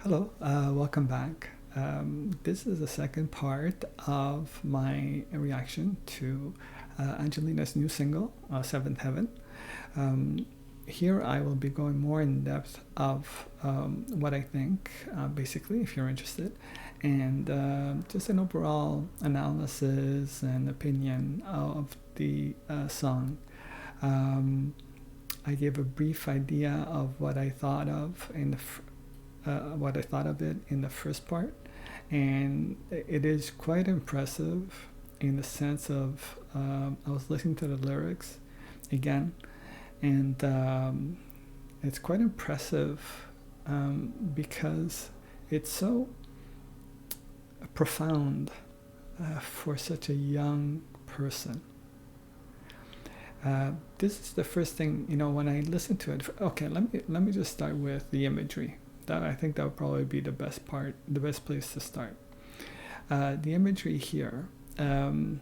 Hello, welcome back. This is the second part of my reaction to Angelina's new single, Seventh Heaven. Um, Here I will be going more in depth of what I think, basically, if you're interested, and just an overall analysis and opinion of the song. Um, I gave a brief idea of what I thought of it in the first part, and it is quite impressive in the sense of I was listening to the lyrics again, and it's quite impressive because it's so profound for such a young person. This is the first thing when I listen to it. Okay, let me just start with the imagery. That I think that would probably be the best part, the best place to start. The imagery here, and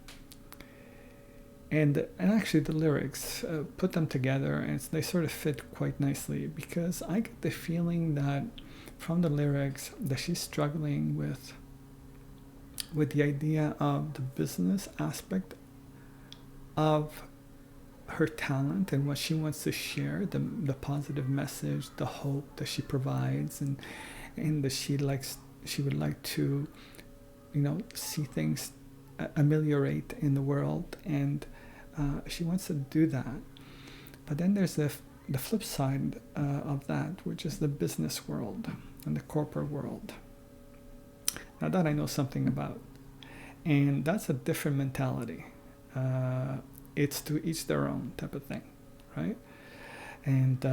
actually the lyrics, put them together, and they sort of fit quite nicely because I get the feeling that from the lyrics that she's struggling with the idea of the business aspect of her talent and what she wants to share, the positive message, the hope that she provides, and that she would like to see things ameliorate in the world, and she wants to do that. But then there's the flip side of that, which is the business world and the corporate world. Now that I know something about, and that's a different mentality. It's to each their own type of thing, right? And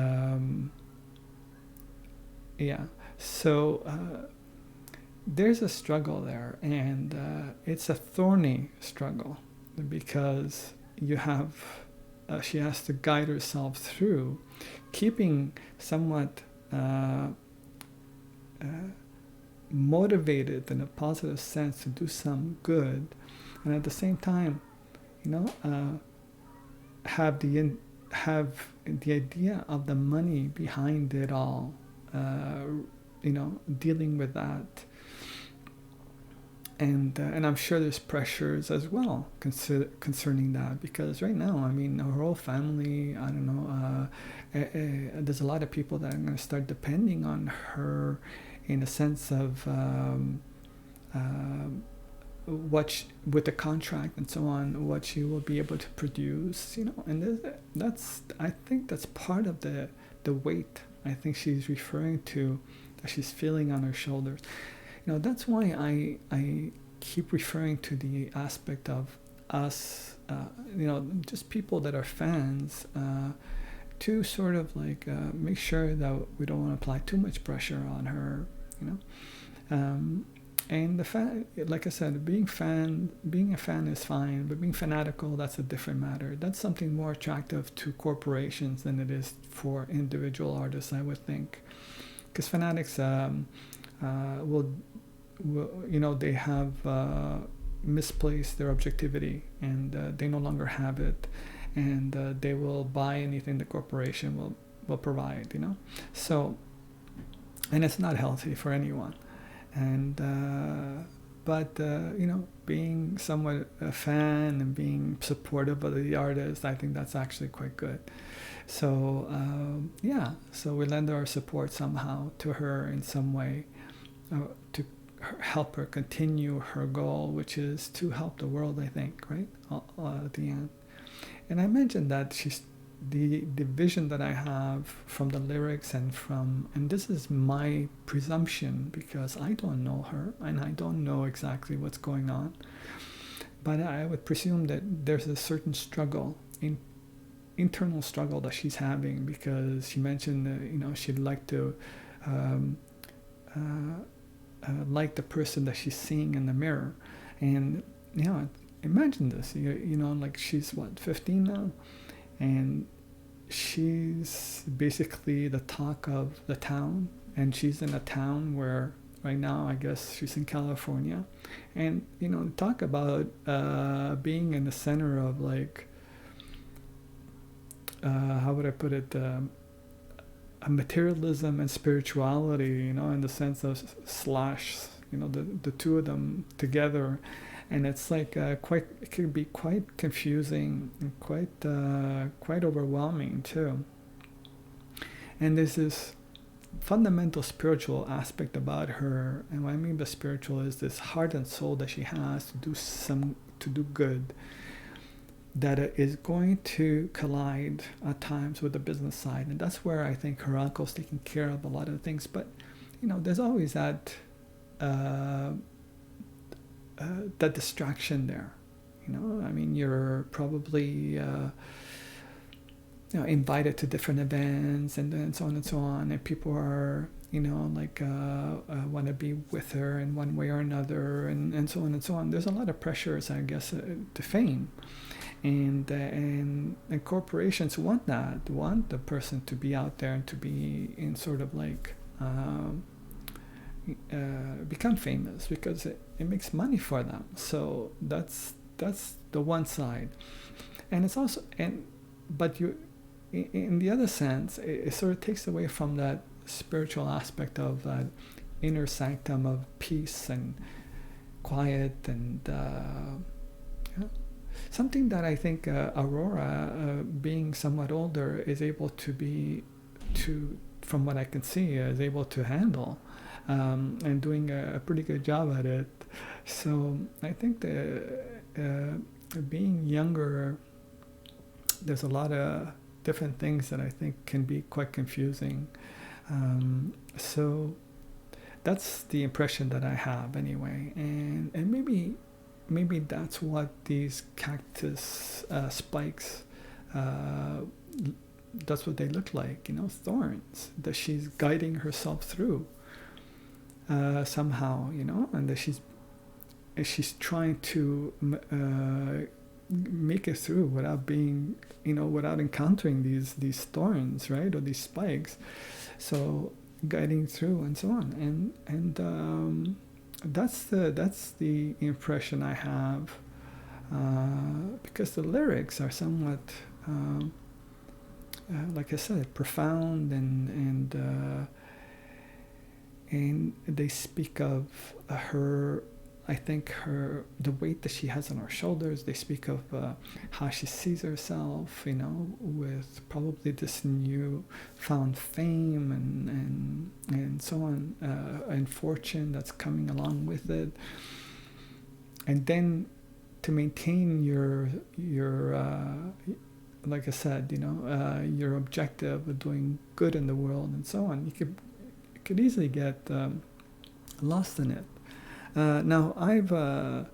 yeah, so there's a struggle there, and it's a thorny struggle because she has to guide herself through keeping somewhat motivated in a positive sense to do some good, and at the same time have the idea of the money behind it all, dealing with that, and I'm sure there's pressures as well concerning that, because right now, I mean, her whole family, I don't know, there's a lot of people that are going to start depending on her in a sense of with the contract and so on, what she will be able to produce, and I think that's part of the weight I think she's referring to, that she's feeling on her shoulders. That's why I keep referring to the aspect of us, just people that are fans, to sort of like make sure that we don't want to apply too much pressure on her, and the fan, like I said, being a fan is fine, but being fanatical, that's a different matter. That's something more attractive to corporations than it is for individual artists, I would think, because fanatics will they have misplaced their objectivity, and they no longer have it, and they will buy anything the corporation will provide, so, and it's not healthy for anyone. And but being somewhat a fan and being supportive of the artist, I think that's actually quite good. So so we lend our support somehow to her in some way, to help her continue her goal, which is to help the world, I think, right, at the end. And I mentioned that she's the vision that I have from the lyrics, and this is my presumption because I don't know her and I don't know exactly what's going on, but I would presume that there's a certain struggle, internal struggle, that she's having, because she mentioned that she'd like to like the person that she's seeing in the mirror. And imagine this, like she's what, 15 now, and she's basically the talk of the town, and she's in a town where right now, I guess she's in California, and talk about being in the center of, like, how would I put it, a materialism and spirituality, in the sense of slash, the two of them together. And it's like it can be quite confusing and quite overwhelming too. And there's this fundamental spiritual aspect about her, and what I mean by spiritual is this heart and soul that she has to do good, that is going to collide at times with the business side. And that's where I think her uncle's taking care of a lot of things. But there's always that that distraction there. I mean, you're probably invited to different events and so on and so on, and people are want to be with her in one way or another, and so on and so on. There's a lot of pressures, I guess, to fame, and corporations want the person to be out there and to be in sort of like become famous, because it makes money for them. So that's the one side. And it's also, but you, in the other sense, it sort of takes away from that spiritual aspect of that inner sanctum of peace and quiet, and something that I think Aurora, being somewhat older, is able to, from what I can see, is able to handle, and doing a pretty good job at it. So I think being younger, there's a lot of different things that I think can be quite confusing. So that's the impression that I have anyway, and maybe that's what these cactus spikes, that's what they look like, thorns that she's guiding herself through somehow, and that she's trying to make it through without being, without encountering these thorns, right, or these spikes. So guiding through and so on, and that's the impression I have, because the lyrics are somewhat, like I said, profound, and they speak of her. I think the weight that she has on her shoulders. They speak of how she sees herself, with probably this new found fame and so on, and fortune that's coming along with it. And then to maintain your like I said, your objective of doing good in the world and so on, you could easily get lost in it. Now, I've a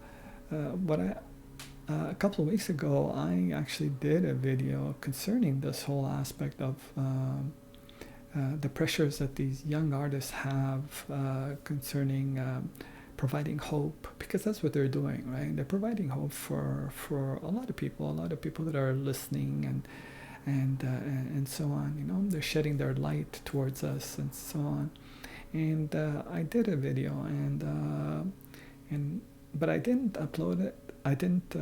couple of weeks ago, I actually did a video concerning this whole aspect of the pressures that these young artists have concerning providing hope, because that's what they're doing, right? They're providing hope for a lot of people that are listening, and so on. They're shedding their light towards us and so on. And I did a video, but I didn't upload it. I didn't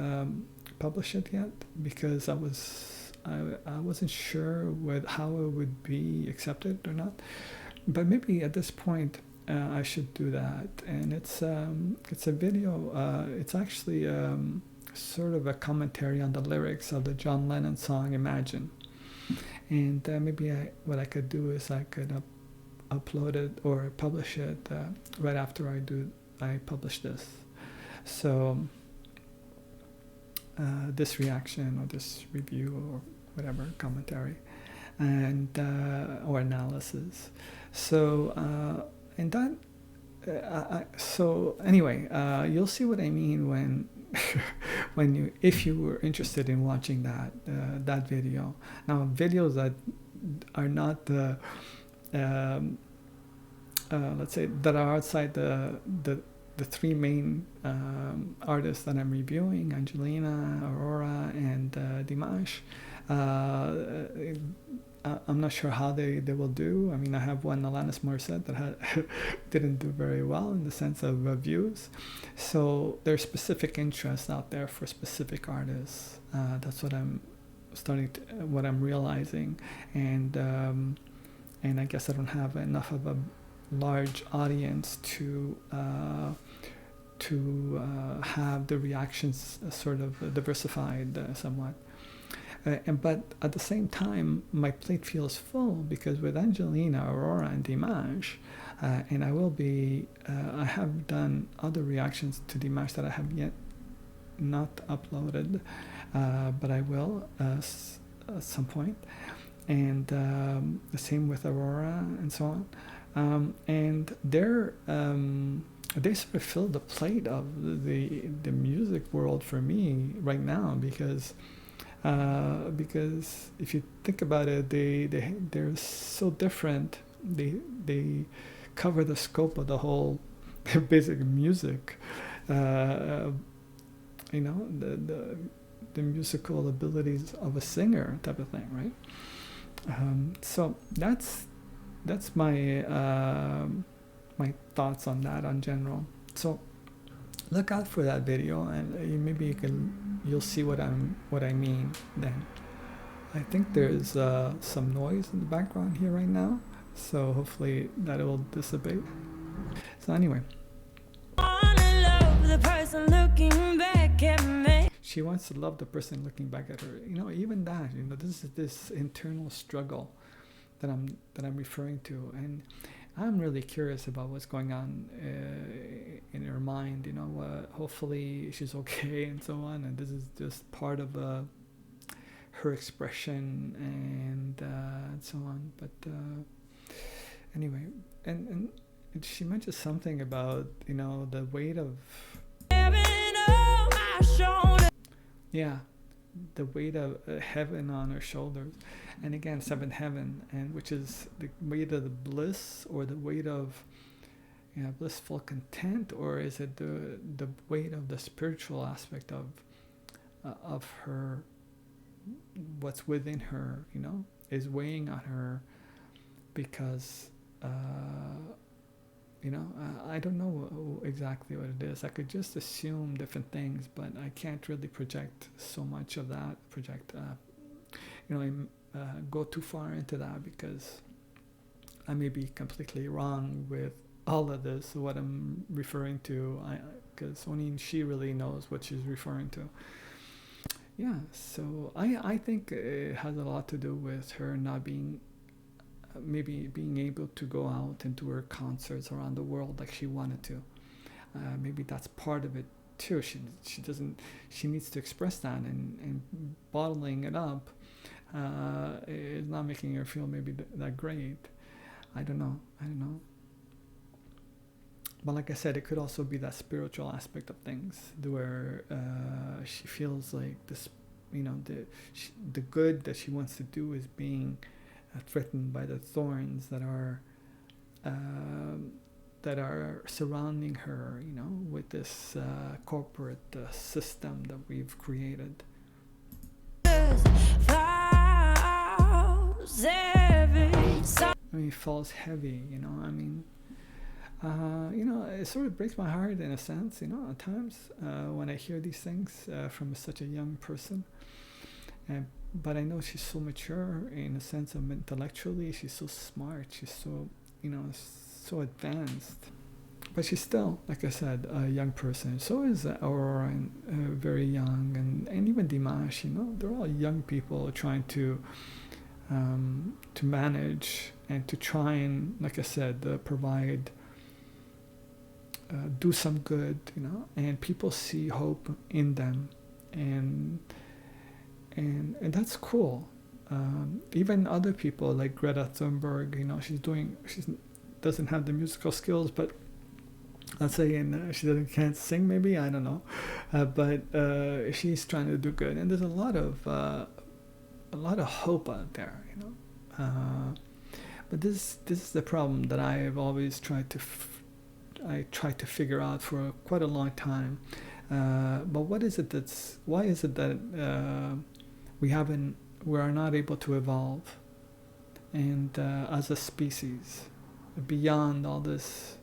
publish it yet, because I wasn't sure how it would be accepted or not. But maybe at this point I should do that. And it's a video. It's actually sort of a commentary on the lyrics of the John Lennon song "Imagine." And maybe what I could do is I could upload it or publish it right after I publish this. So this reaction or this review or whatever commentary, and or analysis. So and that. So anyway, you'll see what I mean when if you were interested in watching that video. Now, videos that are not let's say that are outside the three main artists that I'm reviewing, Angelina, Aurora, and Dimash. I'm not sure how they will do. I mean, I have one, Alanis Morissette, that didn't do very well in the sense of views. So there's specific interests out there for specific artists. That's what I'm realizing, and and I guess I don't have enough of a large audience to have the reactions sort of diversified somewhat. But at the same time, my plate feels full because with Angelina, Aurora, and Dimash, and I have done other reactions to Dimash that I have yet not uploaded, but I will at some point. And the same with Aurora and so on. And they sort of fill the plate of the music world for me right now because if you think about it, they're so different. They cover the scope of the whole basic music. You know, the musical abilities of a singer type of thing, right? So that's my my thoughts on that in general. So look out for that video, and maybe you'll see what I mean then. I think there's some noise in the background here right now, so hopefully that will dissipate. So anyway, she wants to love the person looking back at her. You know, even that. You know, this is this internal struggle that I'm referring to, and I'm really curious about what's going on in her mind. You know, hopefully she's okay and so on. And this is just part of her expression and so on. But anyway, and she mentioned something about, you know, the weight of the weight of heaven on her shoulders. And again, seventh heaven, and which is the weight of the bliss, or the weight of, you know, blissful content, or is it the weight of the spiritual aspect of her, what's within her, you know, is weighing on her because you know, I don't know exactly what it is. I could just assume different things, but I can't really project so much of that. You know, go too far into that because I may be completely wrong with all of this, what I'm referring to, because only she really knows what she's referring to. Yeah, so I think it has a lot to do with her not being, maybe being able to go out and do her concerts around the world like she wanted to. Maybe that's part of it too. She doesn't, she needs to express that, and bottling it up is not making her feel maybe that great. I don't know. But like I said, it could also be that spiritual aspect of things, where she feels like this, you know, the good that she wants to do is being threatened by the thorns that are surrounding her, you know, with this corporate system that we've created. I mean, it falls heavy, you know. I mean, you know, it sort of breaks my heart in a sense, you know, at times when I hear these things from such a young person. But I know she's so mature in a sense of intellectually. She's so smart. She's so, you know, so advanced. But she's still, like I said, a young person. So is Aurora, and very young, and even Dimash. You know, they're all young people trying to manage and to try and, like I said, provide, do some good. You know, and people see hope in them, and that's cool. Even other people like Greta Thunberg, you know, she doesn't have the musical skills, but let's say, and she can't sing, maybe, I don't know, but she's trying to do good, and there's a lot of hope out there, you know. But this is the problem that I have always tried to figure out for quite a long time. But why is it that we are not able to evolve, and as a species, beyond all this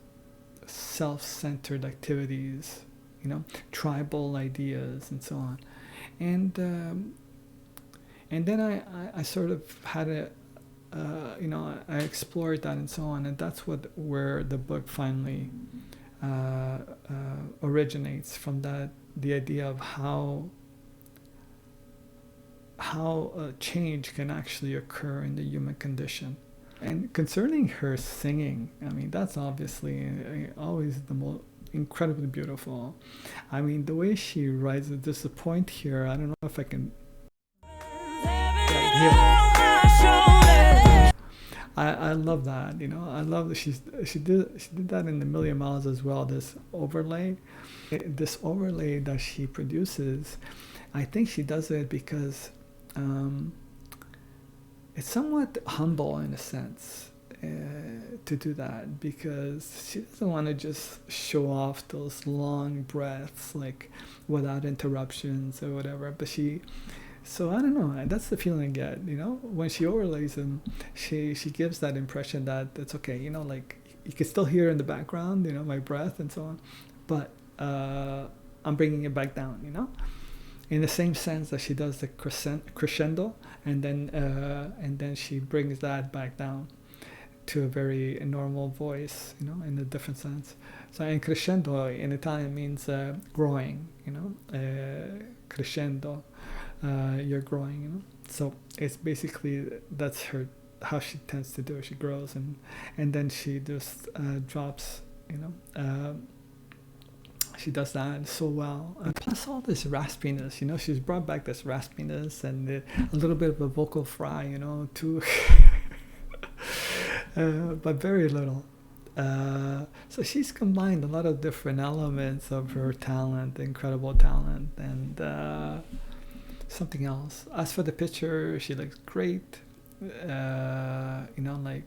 self-centered activities, you know, tribal ideas and so on, and then I sort of had you know, I explored that and so on, and that's where the book finally originates from, that the idea of how change can actually occur in the human condition. And concerning her singing, I mean, that's obviously always the most incredibly beautiful. I mean, the way she writes it, there's a point here, I don't know if I can. I love that, you know. I love that she did that in A Million Miles as well. This overlay that she produces, I think she does it because it's somewhat humble in a sense to do that, because she doesn't want to just show off those long breaths like without interruptions or whatever. But so I don't know. That's the feeling I get. You know, when she overlays them, she gives that impression that it's okay. You know, like you can still hear in the background, you know, my breath and so on, but I'm bringing it back down. You know, in the same sense that she does the crescendo, and then she brings that back down to a very normal voice. You know, in a different sense. So, in crescendo in Italian means growing. You know, crescendo. You're growing, you know. So it's basically that's how she tends to do it. She grows, and then she just drops, you know. She does that so well, and plus all this raspiness, you know. She's brought back this raspiness and a little bit of a vocal fry, you know, too. But very little. So she's combined a lot of different elements of her talent, incredible talent, and something else. As for the picture, she looks great. You know, like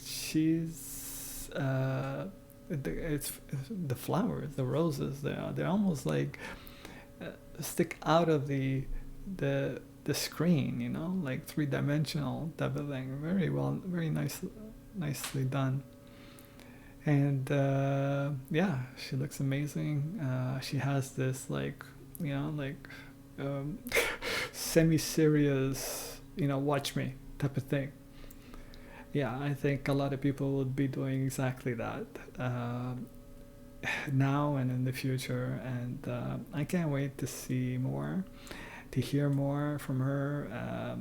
she's it's the flowers, the roses. They're almost like stick out of the screen. You know, like 3-dimensional type of thing. Very well, very nicely done. And yeah, she looks amazing. She has this like, you know, like. Semi-serious, you know, watch me type of thing. Yeah, I think a lot of people would be doing exactly that now and in the future, and I can't wait to see more, to hear more from her.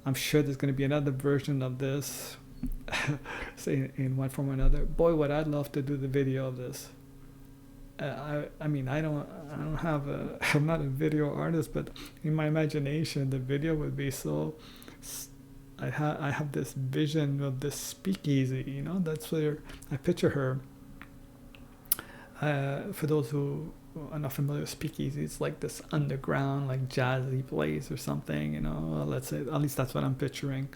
I'm sure there's going to be another version of this in one form or another. Boy, would I love to do the video of this. I mean, I don't have I'm not a video artist, but in my imagination the video would be so. I have this vision of this speakeasy, you know. That's where I picture her. For those who are not familiar with speakeasy, it's like this underground, like jazzy place or something, you know. Let's say, at least that's what I'm picturing.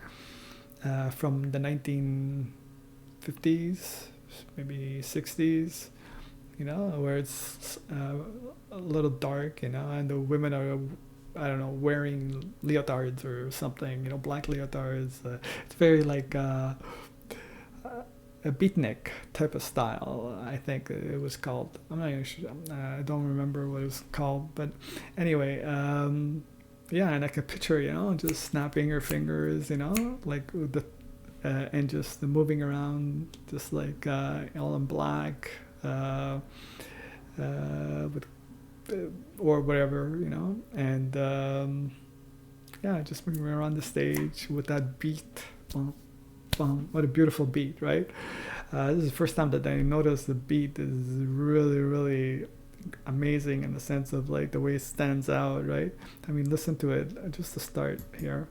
From the 1950s, maybe 60s. You know, where it's a little dark, you know, and the women are, I don't know, wearing leotards or something, you know, black leotards. It's very like a beatnik type of style, I think it was called. I'm not even sure. I don't remember what it was called, but anyway, yeah, and I can picture, you know, just snapping her fingers, you know, like and just moving around, just like all in black. With or whatever, you know, and yeah, just moving around the stage with that beat. What a beautiful beat, right? This is the first time that I noticed the beat is really, really amazing in the sense of like the way it stands out, right? I mean, listen to it just to start here.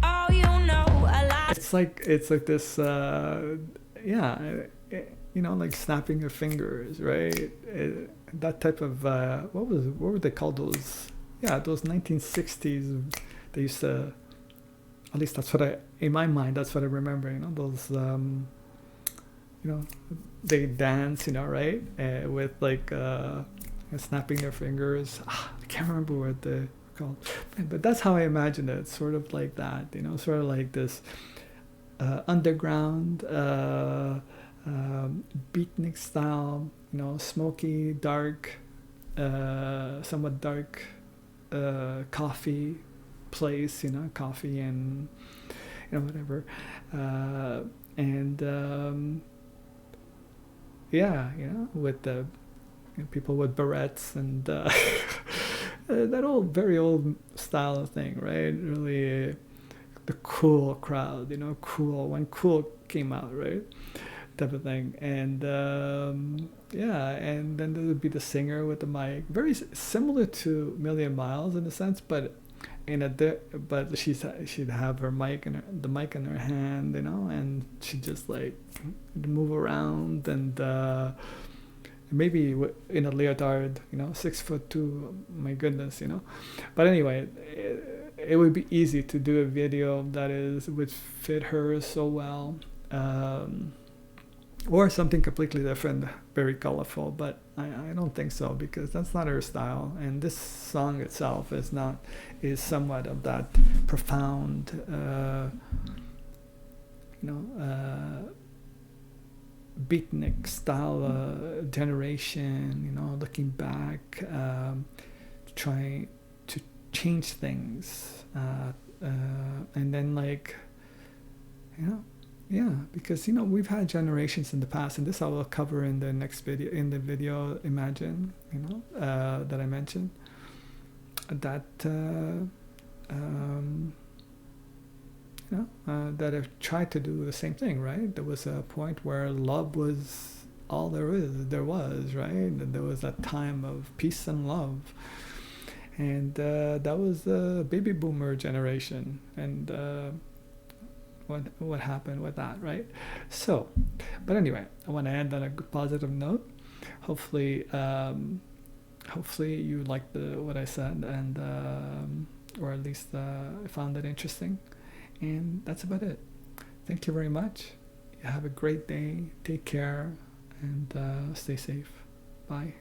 Oh, you know, it's like this. Yeah, you know, like snapping your fingers, right? That type of what were they called, those? Yeah, those 1960s. They used to, at least that's what in my mind, that's what I remember. You know, those you know, they dance, you know, right? With like snapping their fingers. I can't remember what they're called, but that's how I imagined it. Sort of like that, you know, sort of like this. Underground beatnik style, you know, smoky, dark, somewhat dark coffee place, coffee and whatever, and yeah, with the people with barrettes and that old, very old style of thing, right? Really, the cool crowd, cool when cool came out, right? Type of thing, and yeah, and then there would be the singer with the mic, very similar to Million Miles in a sense, but but she'd have the mic in her hand, and she'd just like move around and maybe in a leotard, 6'2", my goodness, But anyway, it would be easy to do a video that would fit her so well, or something completely different, very colorful. But I don't think so, because that's not her style. And this song itself is somewhat of that profound, beatnik style generation, looking back, trying to change things, and then like, yeah, because we've had generations in the past, and this I will cover in the next video, Imagine, that I mentioned, that that have tried to do the same thing, right? There was a point where love was all there was, right? And there was that time of peace and love, and that was the baby boomer generation, and what happened with that, right? So, but anyway, I want to end on a positive note. Hopefully you liked what I said, and or at least found it interesting. And that's about it. Thank you very much. You have a great day. Take care, and stay safe. Bye.